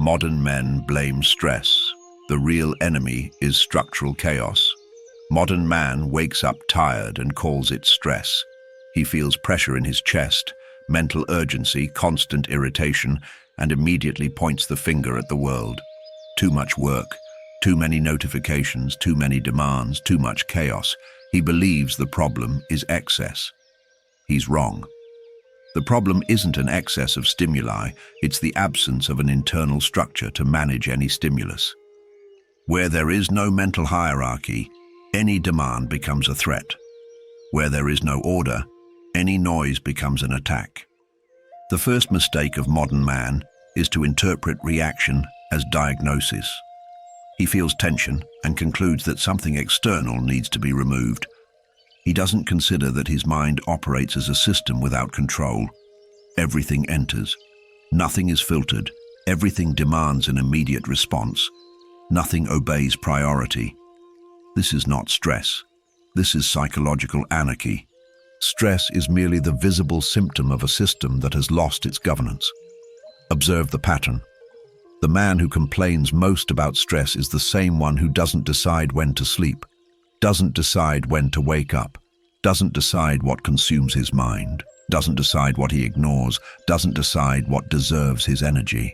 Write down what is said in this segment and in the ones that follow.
Modern men blame stress. The real enemy is structural chaos. Modern man wakes up tired and calls it stress. He feels pressure in his chest, mental urgency, constant irritation, and immediately points the finger at the world. Too much work, too many notifications, too many demands, too much chaos. He believes the problem is excess. He's wrong. The problem isn't an excess of stimuli, it's the absence of an internal structure to manage any stimulus. Where there is no mental hierarchy, any demand becomes a threat. Where there is no order, any noise becomes an attack. The first mistake of modern man is to interpret reaction as diagnosis. He feels tension and concludes that something external needs to be removed. He doesn't consider that his mind operates as a system without control. Everything enters. Nothing is filtered. Everything demands an immediate response. Nothing obeys priority. This is not stress. This is psychological anarchy. Stress is merely the visible symptom of a system that has lost its governance. Observe the pattern. The man who complains most about stress is the same one who doesn't decide when to sleep, doesn't decide when to wake up, doesn't decide what consumes his mind, doesn't decide what he ignores, doesn't decide what deserves his energy.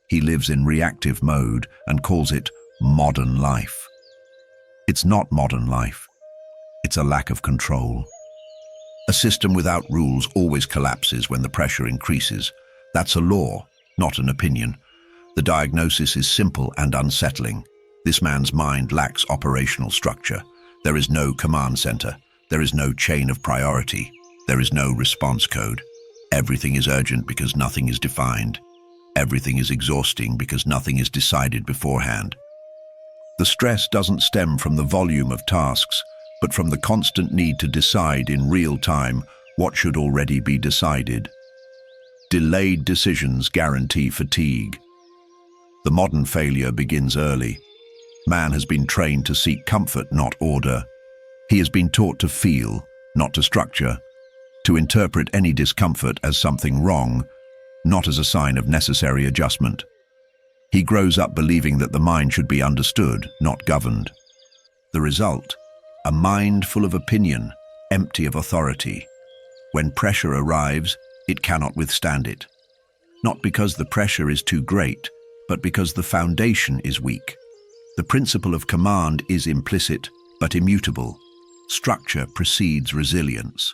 He lives in reactive mode and calls it modern life. It's not modern life. It's a lack of control. A system without rules always collapses when the pressure increases. That's a law, not an opinion. The diagnosis is simple and unsettling. This man's mind lacks operational structure. There is no command center. There is no chain of priority. There is no response code. Everything is urgent because nothing is defined. Everything is exhausting because nothing is decided beforehand. The stress doesn't stem from the volume of tasks, but from the constant need to decide in real time what should already be decided. Delayed decisions guarantee fatigue. The modern failure begins early. Man has been trained to seek comfort, not order. He has been taught to feel, not to structure, to interpret any discomfort as something wrong, not as a sign of necessary adjustment. He grows up believing that the mind should be understood, not governed. The result, a mind full of opinion, empty of authority. When pressure arrives, it cannot withstand it. Not because the pressure is too great, but because the foundation is weak. The principle of command is implicit, but immutable. Structure precedes resilience.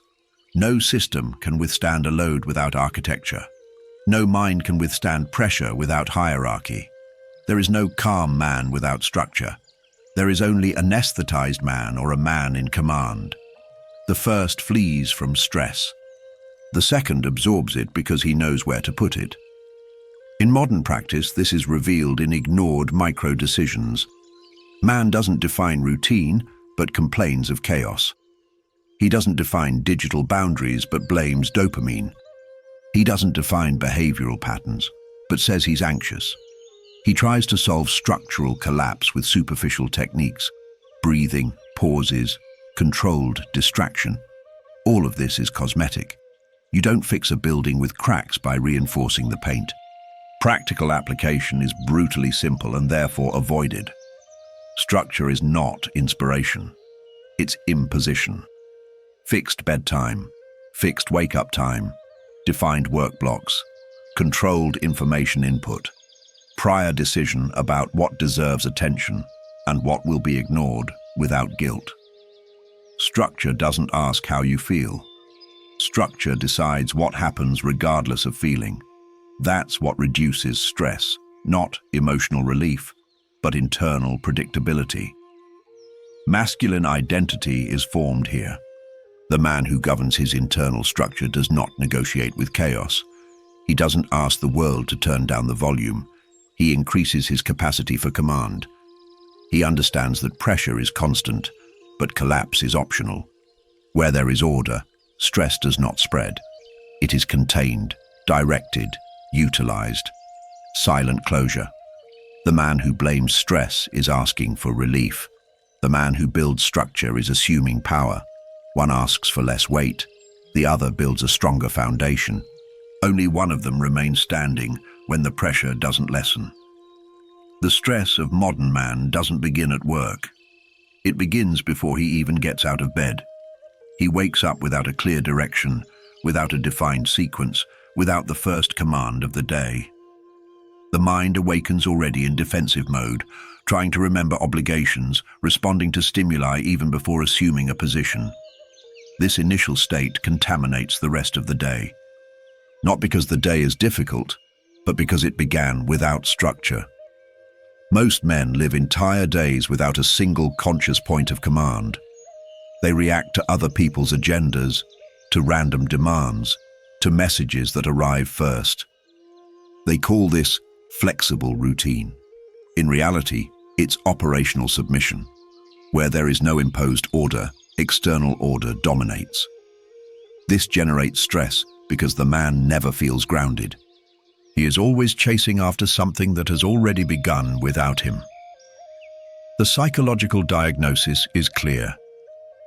No system can withstand a load without architecture. No mind can withstand pressure without hierarchy. There is no calm man without structure. There is only anesthetized man or a man in command. The first flees from stress. The second absorbs it because he knows where to put it. In modern practice, this is revealed in ignored micro-decisions. Man doesn't define routine, but complains of chaos. He doesn't define digital boundaries, but blames dopamine. He doesn't define behavioral patterns, but says he's anxious. He tries to solve structural collapse with superficial techniques, breathing, pauses, controlled distraction. All of this is cosmetic. You don't fix a building with cracks by reinforcing the paint. Practical application is brutally simple and therefore avoided. Structure is not inspiration. It's imposition. Fixed bedtime, fixed wake-up time, defined work blocks, controlled information input, prior decision about what deserves attention and what will be ignored without guilt. Structure doesn't ask how you feel. Structure decides what happens regardless of feeling. That's what reduces stress, not emotional relief, but internal predictability. Masculine identity is formed here. The man who governs his internal structure does not negotiate with chaos. He doesn't ask the world to turn down the volume. He increases his capacity for command. He understands that pressure is constant, but collapse is optional. Where there is order, stress does not spread. It is contained, directed, utilized. Silent closure. The man who blames stress is asking for relief. The man who builds structure is assuming power. One asks for less weight. The other builds a stronger foundation. Only one of them remains standing, when the pressure doesn't lessen. The stress of modern man doesn't begin at work. It begins before he even gets out of bed. He wakes up without a clear direction, without a defined sequence, without the first command of the day. The mind awakens already in defensive mode, trying to remember obligations, responding to stimuli even before assuming a position. This initial state contaminates the rest of the day. Not because the day is difficult, but because it began without structure. Most men live entire days without a single conscious point of command. They react to other people's agendas, to random demands, to messages that arrive first. They call this flexible routine. In reality, it's operational submission. Where there is no imposed order, external order dominates. This generates stress because the man never feels grounded. He is always chasing after something that has already begun without him. The psychological diagnosis is clear.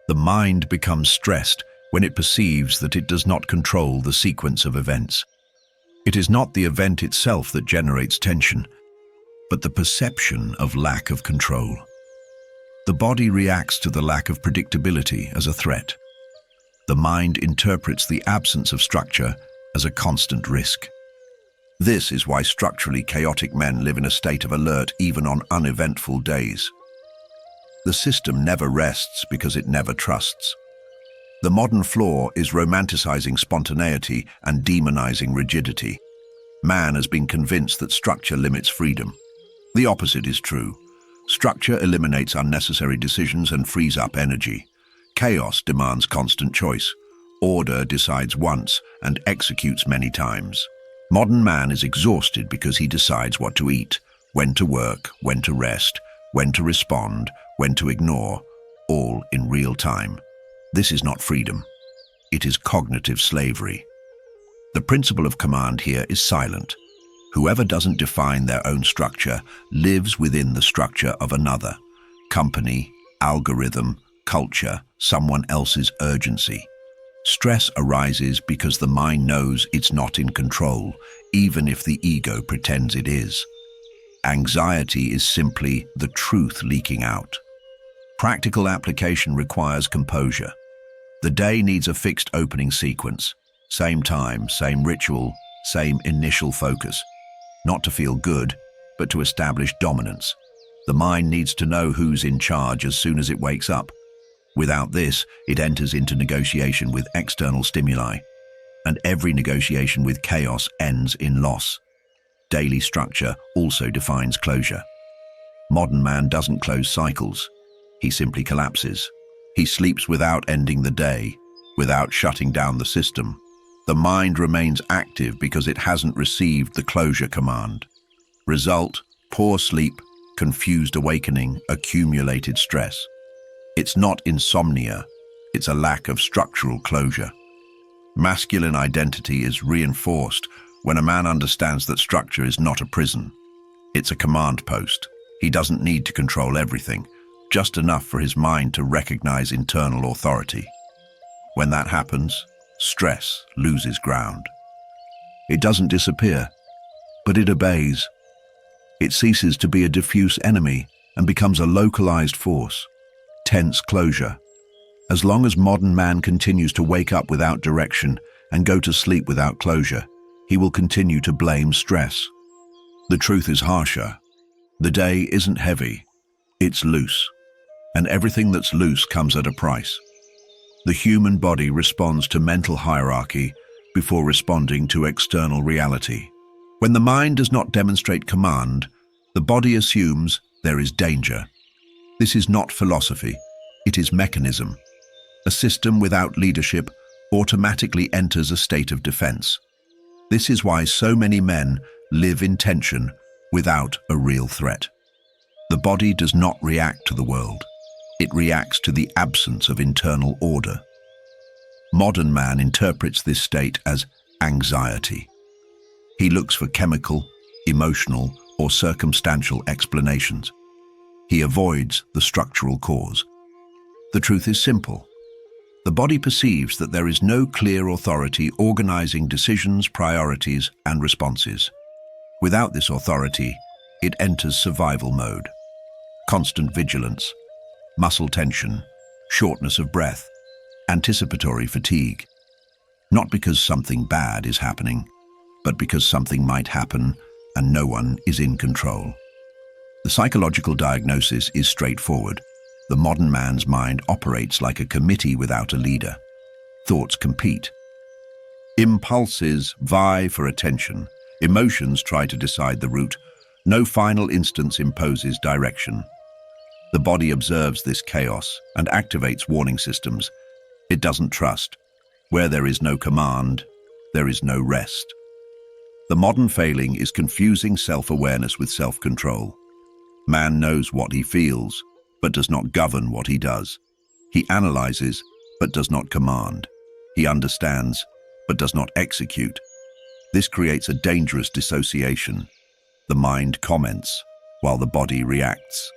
The mind becomes stressed when it perceives that it does not control the sequence of events. It is not the event itself that generates tension, but the perception of lack of control. The body reacts to the lack of predictability as a threat. The mind interprets the absence of structure as a constant risk. This is why structurally chaotic men live in a state of alert even on uneventful days. The system never rests because it never trusts. The modern flaw is romanticizing spontaneity and demonizing rigidity. Man has been convinced that structure limits freedom. The opposite is true. Structure eliminates unnecessary decisions and frees up energy. Chaos demands constant choice. Order decides once and executes many times. Modern man is exhausted because he decides what to eat, when to work, when to rest, when to respond, when to ignore, all in real time. This is not freedom. It is cognitive slavery. The principle of command here is silent. Whoever doesn't define their own structure lives within the structure of another. Company, algorithm, culture, someone else's urgency. Stress arises because the mind knows it's not in control, even if the ego pretends it is. Anxiety is simply the truth leaking out. Practical application requires composure. The day needs a fixed opening sequence. Same time, same ritual, same initial focus. Not to feel good, but to establish dominance. The mind needs to know who's in charge as soon as it wakes up. Without this, it enters into negotiation with external stimuli, and every negotiation with chaos ends in loss. Daily structure also defines closure. Modern man doesn't close cycles. He simply collapses. He sleeps without ending the day, without shutting down the system. The mind remains active because it hasn't received the closure command. Result: poor sleep, confused awakening, accumulated stress. It's not insomnia, it's a lack of structural closure. Masculine identity is reinforced when a man understands that structure is not a prison. It's a command post. He doesn't need to control everything, just enough for his mind to recognize internal authority. When that happens, stress loses ground. It doesn't disappear, but it obeys. It ceases to be a diffuse enemy and becomes a localized force. Tense closure. As long as modern man continues to wake up without direction and go to sleep without closure, he will continue to blame stress. The truth is harsher. The day isn't heavy, it's loose. And everything that's loose comes at a price. The human body responds to mental hierarchy before responding to external reality. When the mind does not demonstrate command, the body assumes there is danger. This is not philosophy, it is mechanism. A system without leadership automatically enters a state of defense. This is why so many men live in tension without a real threat. The body does not react to the world. It reacts to the absence of internal order. Modern man interprets this state as anxiety. He looks for chemical, emotional, or circumstantial explanations. He avoids the structural cause. The truth is simple. The body perceives that there is no clear authority organizing decisions, priorities, and responses. Without this authority, it enters survival mode. Constant vigilance, muscle tension, shortness of breath, anticipatory fatigue. Not because something bad is happening, but because something might happen and no one is in control. The psychological diagnosis is straightforward. The modern man's mind operates like a committee without a leader. Thoughts compete. Impulses vie for attention. Emotions try to decide the route. No final instance imposes direction. The body observes this chaos and activates warning systems. It doesn't trust. Where there is no command, there is no rest. The modern failing is confusing self-awareness with self-control. Man knows what he feels, but does not govern what he does. He analyzes, but does not command. He understands, but does not execute. This creates a dangerous dissociation. The mind comments, while the body reacts.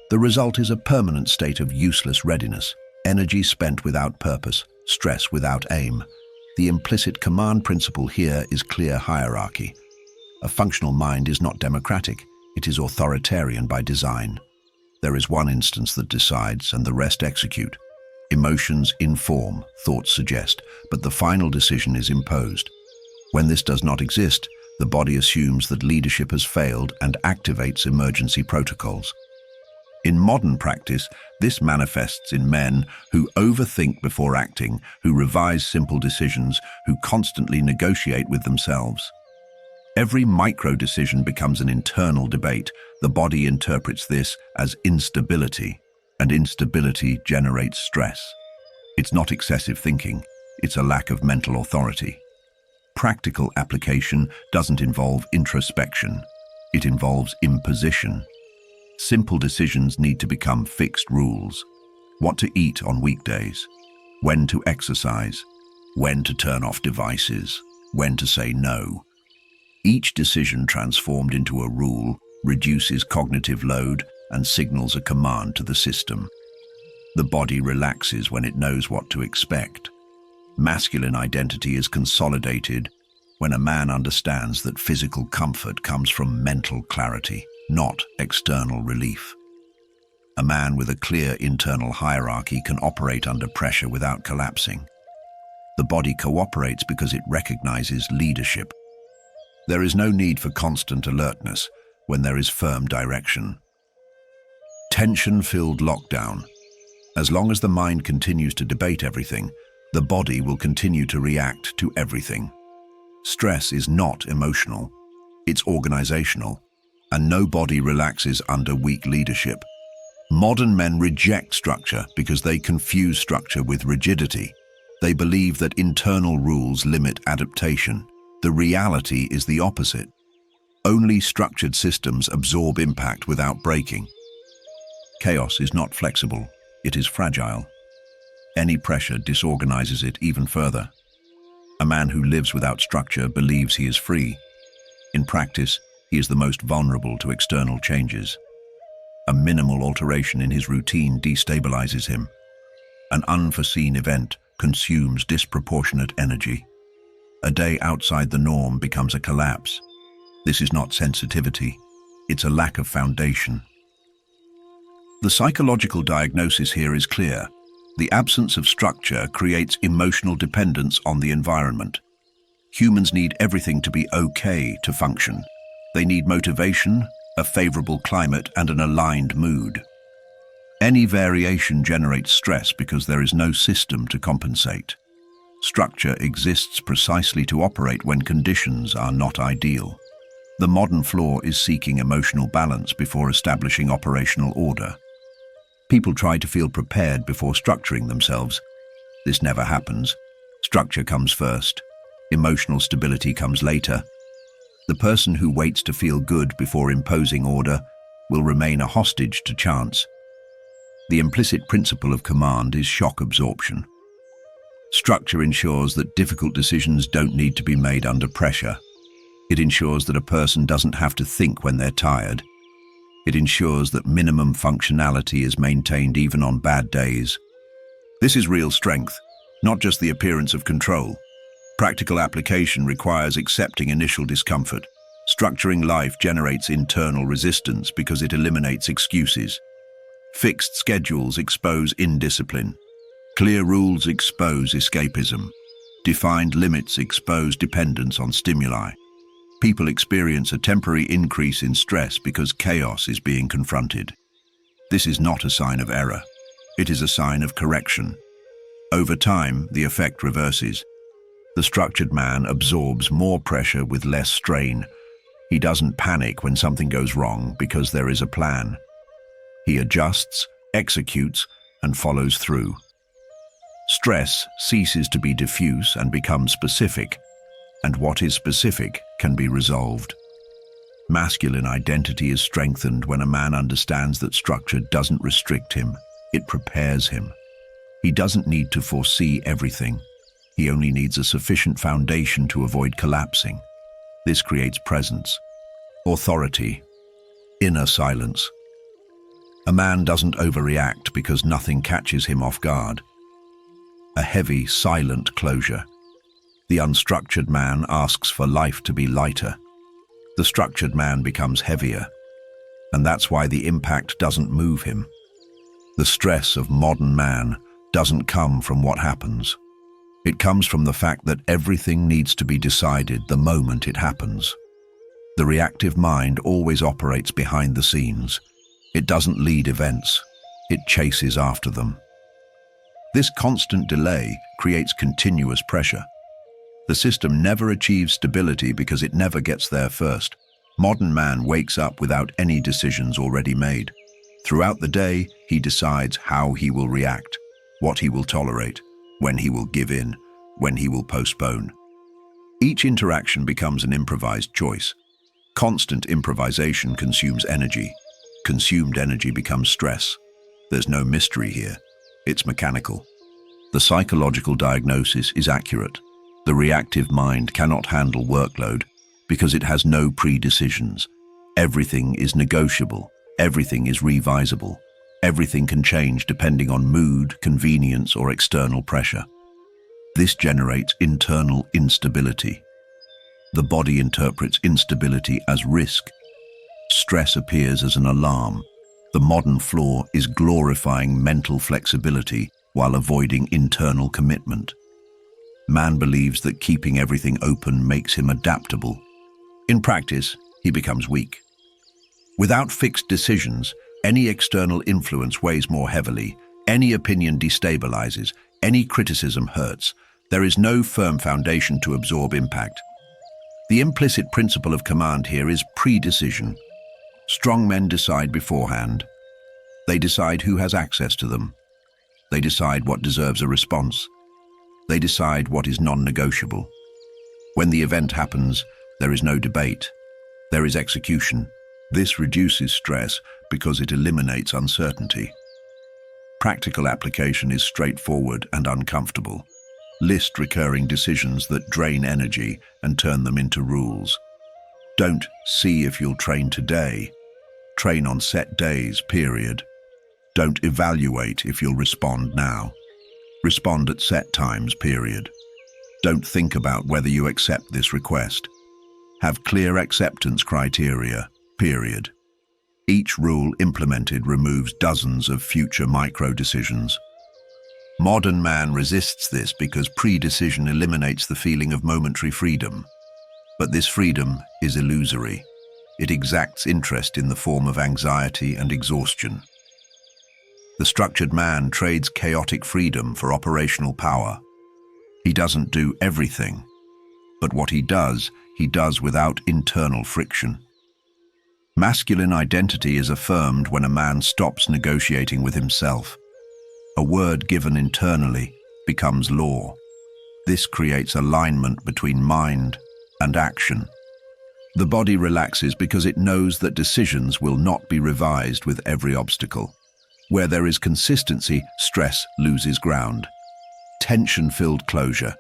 The result is a permanent state of useless readiness, energy spent without purpose, stress without aim. The implicit command principle here is clear hierarchy. A functional mind is not democratic, it is authoritarian by design. There is one instance that decides and the rest execute. Emotions inform, thoughts suggest, but the final decision is imposed. When this does not exist, the body assumes that leadership has failed and activates emergency protocols. In modern practice, this manifests in men who overthink before acting, who revise simple decisions, who constantly negotiate with themselves. Every micro-decision becomes an internal debate. The body interprets this as instability, and instability generates stress. It's not excessive thinking, it's a lack of mental authority. Practical application doesn't involve introspection, it involves imposition. Simple decisions need to become fixed rules. What to eat on weekdays, when to exercise, when to turn off devices, when to say no. Each decision transformed into a rule reduces cognitive load and signals a command to the system. The body relaxes when it knows what to expect. Masculine identity is consolidated when a man understands that physical comfort comes from mental clarity, not external relief. A man with a clear internal hierarchy can operate under pressure without collapsing. The body cooperates because it recognizes leadership. There is no need for constant alertness when there is firm direction. Tension-filled lockdown. As long as the mind continues to debate everything, the body will continue to react to everything. Stress is not emotional, it's organizational, and no body relaxes under weak leadership. Modern men reject structure because they confuse structure with rigidity. They believe that internal rules limit adaptation. The reality is the opposite. Only structured systems absorb impact without breaking. Chaos is not flexible, it is fragile. Any pressure disorganizes it even further. A man who lives without structure believes he is free. In practice, he is the most vulnerable to external changes. A minimal alteration in his routine destabilizes him. An unforeseen event consumes disproportionate energy. A day outside the norm becomes a collapse. This is not sensitivity, it's a lack of foundation. The psychological diagnosis here is clear. The absence of structure creates emotional dependence on the environment. Humans need everything to be okay to function. They need motivation, a favorable climate, and an aligned mood. Any variation generates stress because there is no system to compensate. Structure exists precisely to operate when conditions are not ideal. The modern flaw is seeking emotional balance before establishing operational order. People try to feel prepared before structuring themselves. This never happens. Structure comes first. Emotional stability comes later. The person who waits to feel good before imposing order will remain a hostage to chance. The implicit principle of command is shock absorption. Structure ensures that difficult decisions don't need to be made under pressure. It ensures that a person doesn't have to think when they're tired. It ensures that minimum functionality is maintained even on bad days. This is real strength, not just the appearance of control. Practical application requires accepting initial discomfort. Structuring life generates internal resistance because it eliminates excuses. Fixed schedules expose indiscipline. Clear rules expose escapism. Defined limits expose dependence on stimuli. People experience a temporary increase in stress because chaos is being confronted. This is not a sign of error. It is a sign of correction. Over time, the effect reverses. The structured man absorbs more pressure with less strain. He doesn't panic when something goes wrong because there is a plan. He adjusts, executes, and follows through. Stress ceases to be diffuse and becomes specific, and what is specific can be resolved. Masculine identity is strengthened when a man understands that structure doesn't restrict him, it prepares him. He doesn't need to foresee everything. He only needs a sufficient foundation to avoid collapsing. This creates presence, authority, inner silence. A man doesn't overreact because nothing catches him off guard. A heavy, silent closure. The unstructured man asks for life to be lighter. The structured man becomes heavier, and that's why the impact doesn't move him. The stress of modern man doesn't come from what happens. It comes from the fact that everything needs to be decided the moment it happens. The reactive mind always operates behind the scenes. It doesn't lead events, it chases after them. This constant delay creates continuous pressure. The system never achieves stability because it never gets there first. Modern man wakes up without any decisions already made. Throughout the day, he decides how he will react, what he will tolerate, when he will give in, when he will postpone. Each interaction becomes an improvised choice. Constant improvisation consumes energy. Consumed energy becomes stress. There's no mystery here. It's mechanical. The psychological diagnosis is accurate. The reactive mind cannot handle workload because it has no pre-decisions. Everything is negotiable. Everything is revisable. Everything can change depending on mood, convenience, or external pressure. This generates internal instability. The body interprets instability as risk. Stress appears as an alarm. The modern flaw is glorifying mental flexibility while avoiding internal commitment. Man believes that keeping everything open makes him adaptable. In practice, he becomes weak. Without fixed decisions, any external influence weighs more heavily, any opinion destabilizes, any criticism hurts. There is no firm foundation to absorb impact. The implicit principle of command here is pre-decision. Strong men decide beforehand. They decide who has access to them. They decide what deserves a response. They decide what is non-negotiable. When the event happens, there is no debate. There is execution. This reduces stress because it eliminates uncertainty. Practical application is straightforward and uncomfortable. List recurring decisions that drain energy and turn them into rules. Don't see if you'll train today. Train on set days, period. Don't evaluate if you'll respond now. Respond at set times, period. Don't think about whether you accept this request. Have clear acceptance criteria, period. Each rule implemented removes dozens of future micro-decisions. Modern man resists this because pre-decision eliminates the feeling of momentary freedom. But this freedom is illusory. It exacts interest in the form of anxiety and exhaustion. The structured man trades chaotic freedom for operational power. He doesn't do everything, but what he does without internal friction. Masculine identity is affirmed when a man stops negotiating with himself. A word given internally becomes law. This creates alignment between mind and action. The body relaxes because it knows that decisions will not be revised with every obstacle. Where there is consistency, stress loses ground. Tension-filled closure.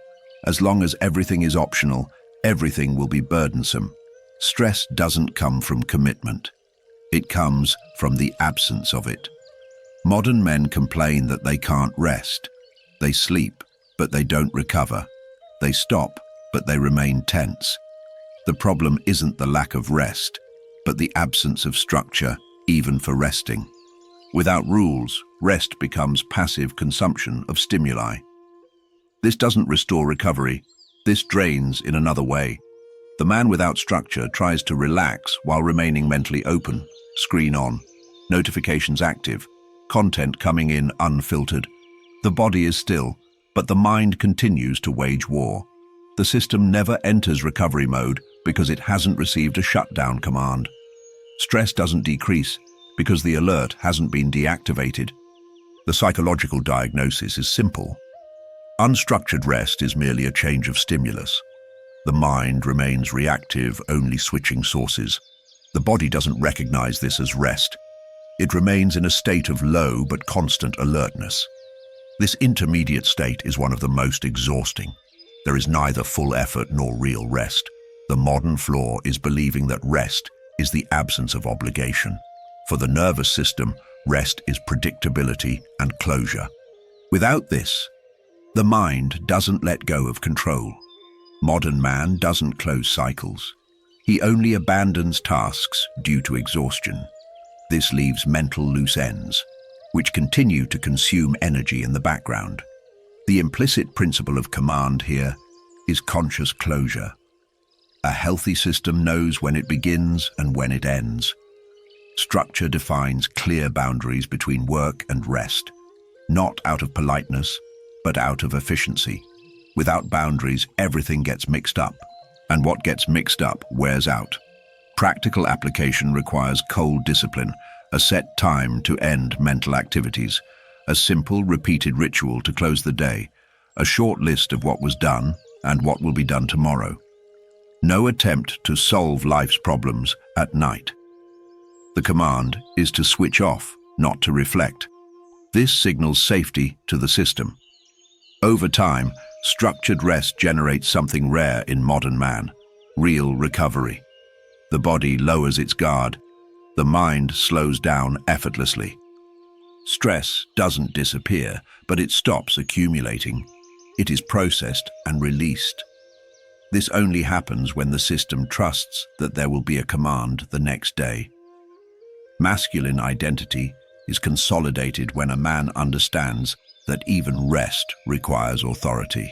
As long as everything is optional, everything will be burdensome. Stress doesn't come from commitment. It comes from the absence of it. Modern men complain that they can't rest. They sleep, but they don't recover. They stop, but they remain tense. The problem isn't the lack of rest, but the absence of structure, even for resting. Without rules, rest becomes passive consumption of stimuli. This doesn't restore recovery. This drains in another way. The man without structure tries to relax while remaining mentally open, screen on, notifications active, content coming in unfiltered. The body is still, but the mind continues to wage war. The system never enters recovery mode because it hasn't received a shutdown command. Stress doesn't decrease because the alert hasn't been deactivated. The psychological diagnosis is simple. Unstructured rest is merely a change of stimulus. The mind remains reactive, only switching sources. The body doesn't recognize this as rest. It remains in a state of low but constant alertness. This intermediate state is one of the most exhausting. There is neither full effort nor real rest. The modern flaw is believing that rest is the absence of obligation. For the nervous system, rest is predictability and closure. Without this, the mind doesn't let go of control. Modern man doesn't close cycles. He only abandons tasks due to exhaustion. This leaves mental loose ends, which continue to consume energy in the background. The implicit principle of command here is conscious closure. A healthy system knows when it begins and when it ends. Structure defines clear boundaries between work and rest, not out of politeness, but out of efficiency. Without boundaries, everything gets mixed up, and what gets mixed up wears out. Practical application requires cold discipline, a set time to end mental activities, a simple, repeated ritual to close the day, a short list of what was done and what will be done tomorrow. No attempt to solve life's problems at night. The command is to switch off, not to reflect. This signals safety to the system. Over time, structured rest generates something rare in modern man: real recovery. The body lowers its guard. The mind slows down effortlessly. Stress doesn't disappear, but it stops accumulating. It is processed and released. This only happens when the system trusts that there will be a command the next day. Masculine identity is consolidated when a man understands that even rest requires authority.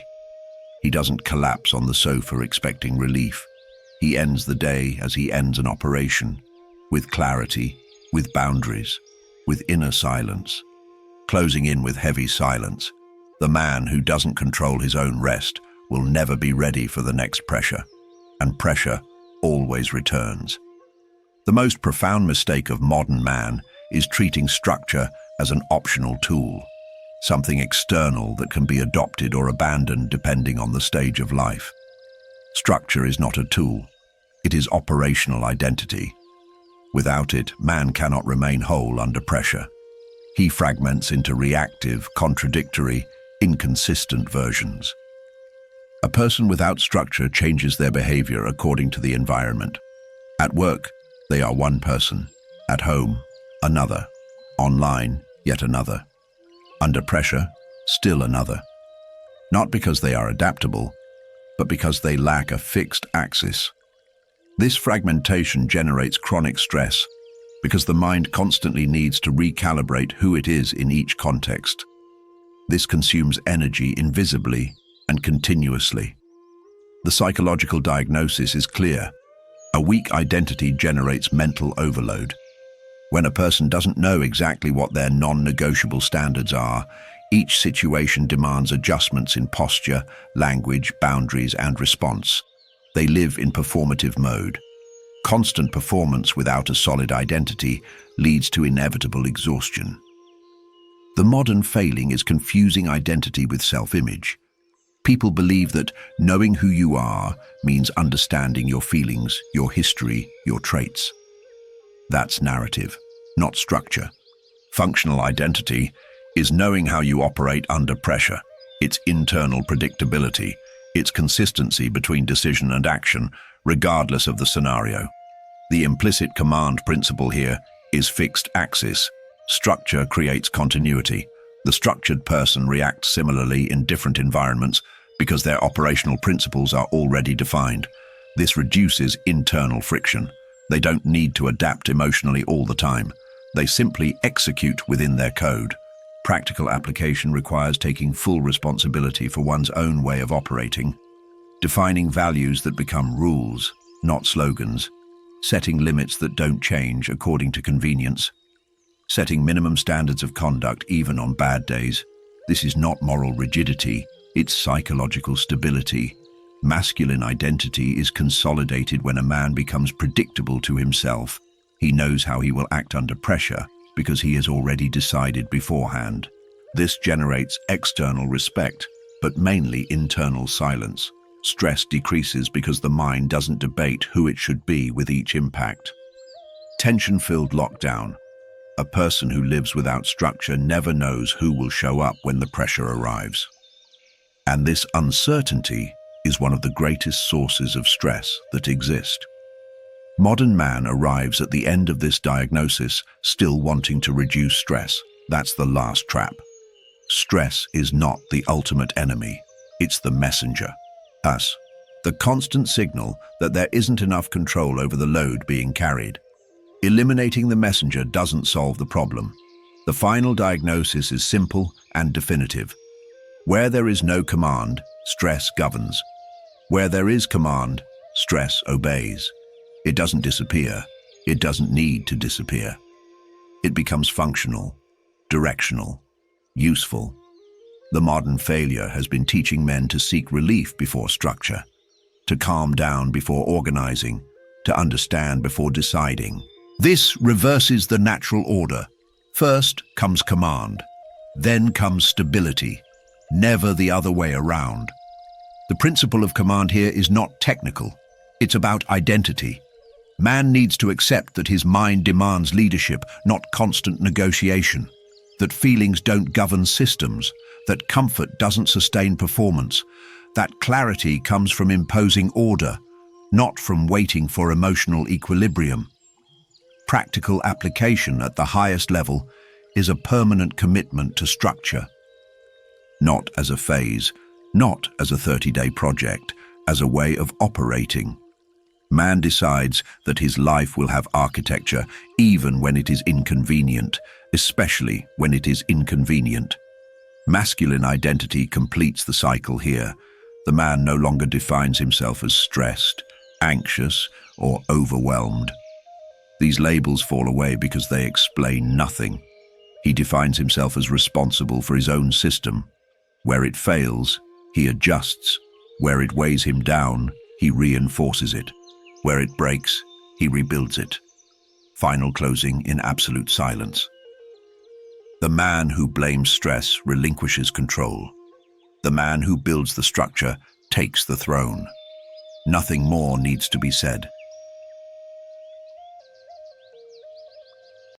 He doesn't collapse on the sofa expecting relief. He ends the day as he ends an operation, with clarity, with boundaries, with inner silence. Closing in with heavy silence, the man who doesn't control his own rest will never be ready for the next pressure, and pressure always returns. The most profound mistake of modern man is treating structure as an optional tool, something external that can be adopted or abandoned depending on the stage of life. Structure is not a tool. It is operational identity. Without it, man cannot remain whole under pressure. He fragments into reactive, contradictory, inconsistent versions. A person without structure changes their behavior according to the environment. At work, they are one person. At home, another. Online, yet another. Under pressure, still another. Not because they are adaptable, but because they lack a fixed axis. This fragmentation generates chronic stress because the mind constantly needs to recalibrate who it is in each context. This consumes energy invisibly and continuously. The psychological diagnosis is clear. A weak identity generates mental overload. When a person doesn't know exactly what their non-negotiable standards are, each situation demands adjustments in posture, language, boundaries, and response. They live in performative mode. Constant performance without a solid identity leads to inevitable exhaustion. The modern failing is confusing identity with self-image. People believe that knowing who you are means understanding your feelings, your history, your traits. That's narrative, not structure. Functional identity is knowing how you operate under pressure, its internal predictability, its consistency between decision and action, regardless of the scenario. The implicit command principle here is fixed axis. Structure creates continuity. The structured person reacts similarly in different environments because their operational principles are already defined. This reduces internal friction. They don't need to adapt emotionally all the time. They simply execute within their code. Practical application requires taking full responsibility for one's own way of operating, defining values that become rules, not slogans, setting limits that don't change according to convenience, setting minimum standards of conduct even on bad days. This is not moral rigidity, it's psychological stability. Masculine identity is consolidated when a man becomes predictable to himself. He knows how he will act under pressure because he has already decided beforehand. This generates external respect, but mainly internal silence. Stress decreases because the mind doesn't debate who it should be with each impact. Tension-filled lockdown. A person who lives without structure never knows who will show up when the pressure arrives. And this uncertainty is one of the greatest sources of stress that exist. Modern man arrives at the end of this diagnosis still wanting to reduce stress. That's the last trap. Stress is not the ultimate enemy. It's the messenger. Us. The constant signal that there isn't enough control over the load being carried. Eliminating the messenger doesn't solve the problem. The final diagnosis is simple and definitive. Where there is no command, stress governs. Where there is command, stress obeys. It doesn't disappear. It doesn't need to disappear. It becomes functional, directional, useful. The modern failure has been teaching men to seek relief before structure, to calm down before organizing, to understand before deciding. This reverses the natural order. First comes command, then comes stability, never the other way around. The principle of command here is not technical. It's about identity. Man needs to accept that his mind demands leadership, not constant negotiation, that feelings don't govern systems, that comfort doesn't sustain performance, that clarity comes from imposing order, not from waiting for emotional equilibrium. Practical application at the highest level is a permanent commitment to structure. Not as a phase, not as a 30-day project, as a way of operating. Man decides that his life will have architecture even when it is inconvenient, especially when it is inconvenient. Masculine identity completes the cycle here. The man no longer defines himself as stressed, anxious, or overwhelmed. These labels fall away because they explain nothing. He defines himself as responsible for his own system. Where it fails, he adjusts. Where it weighs him down, he reinforces it. Where it breaks, he rebuilds it. Final closing in absolute silence. The man who blames stress relinquishes control. The man who builds the structure takes the throne. Nothing more needs to be said.